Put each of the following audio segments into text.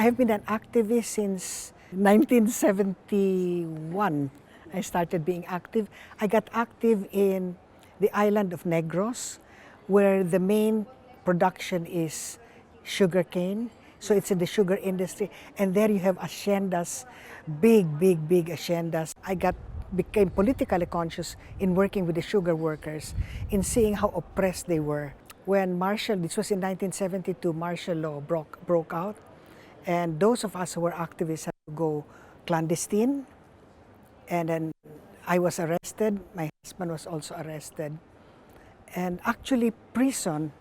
I have been an activist since 1971. I started being active. I got active in the island of Negros, where the main production is sugarcane. So it's in the sugar industry. And there you have haciendas, big haciendas. Became politically conscious in working with the sugar workers, in seeing how oppressed they were. When this was in 1972, martial law broke out, and those of us who were activists had to go clandestine, and then I was arrested, my husband was also arrested, and actually prison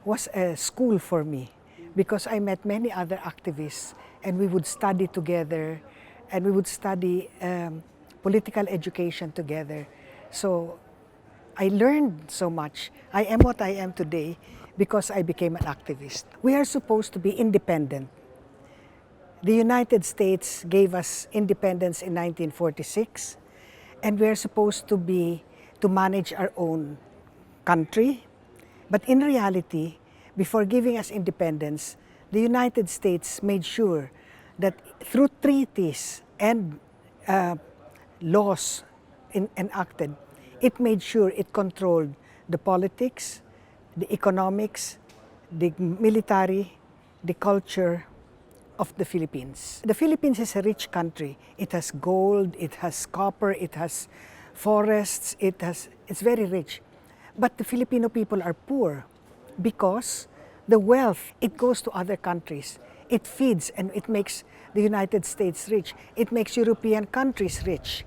was a school for me because I met many other activists, and we would study together, and we would study political education together. So I learned so much. I am what I am today because I became an activist. We are supposed to be independent. The United States gave us independence in 1946, and we are supposed to manage our own country. But in reality, before giving us independence, the United States made sure that through treaties and laws enacted, it made sure it controlled the politics, the economics, the military, the culture of the Philippines. The Philippines is a rich country. It has gold, it has copper, it has forests, it's very rich. But the Filipino people are poor because the wealth, it goes to other countries. It feeds and it makes the United States rich. It makes European countries rich.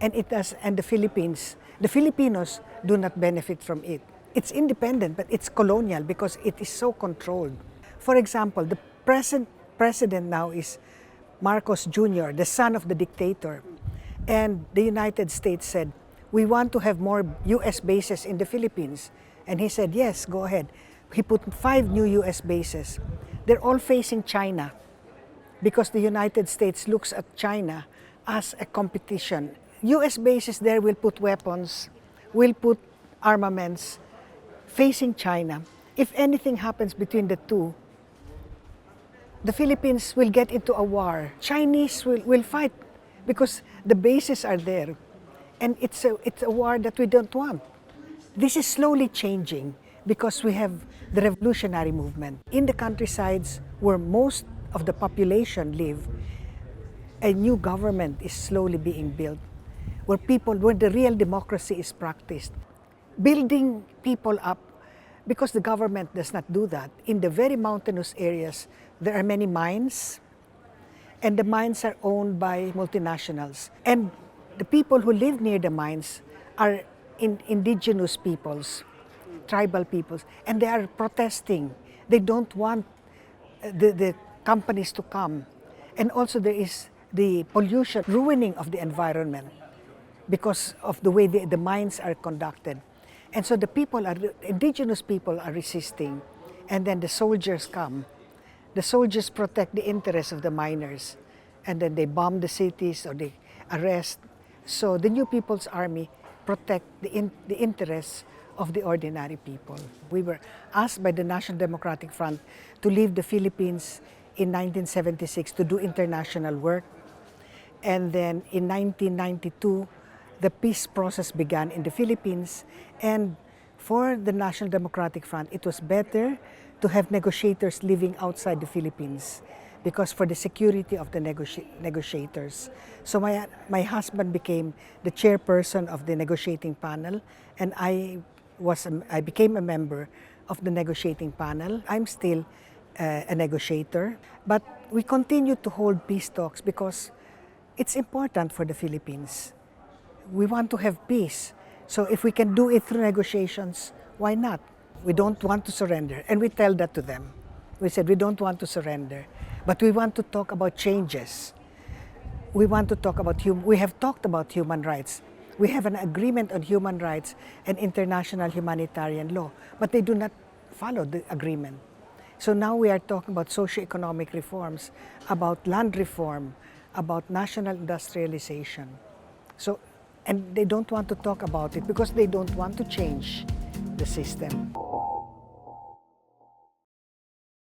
And the Philippines, the Filipinos do not benefit from it. It's independent, but it's colonial because it is so controlled. For example, the present president now is Marcos Jr., the son of the dictator. And the United States said, we want to have more US bases in the Philippines. And he said, yes, go ahead. He put 5 new US bases. They're all facing China because the United States looks at China as a competition. US bases there will put weapons, will put armaments facing China. If anything happens between the two, the Philippines will get into a war. Chinese will fight because the bases are there. And it's a war that we don't want. This is slowly changing because we have the revolutionary movement. In the countrysides where most of the population live, a new government is slowly being built, where the real democracy is practiced. Building people up, because the government does not do that. In the very mountainous areas, there are many mines, and the mines are owned by multinationals. And the people who live near the mines are indigenous peoples, tribal peoples, and they are protesting. They don't want the companies to come. And also there is the pollution, ruining of the environment because of the way the mines are conducted. And so the indigenous people are resisting, and then the soldiers come. The soldiers protect the interests of the miners, and then they bomb the cities or they arrest. So the New People's Army protect the interests of the ordinary people. We were asked by the National Democratic Front to leave the Philippines in 1976 to do international work. And then in 1992, the peace process began in the Philippines. And for the National Democratic Front, it was better to have negotiators living outside the Philippines because for the security of the negotiators. So my husband became the chairperson of the negotiating panel, and I became a member of the negotiating panel. I'm still a negotiator, but we continue to hold peace talks because it's important for the Philippines. We want to have peace. So if we can do it through negotiations, why not? We don't want to surrender, and we tell that to them. We said we don't want to surrender, but we want to talk about changes. We want to talk about we have talked about human rights. We have an agreement on human rights and international humanitarian law, but they do not follow the agreement. So now we are talking about socio-economic reforms, about land reform, about national industrialization. And they don't want to talk about it because they don't want to change the system.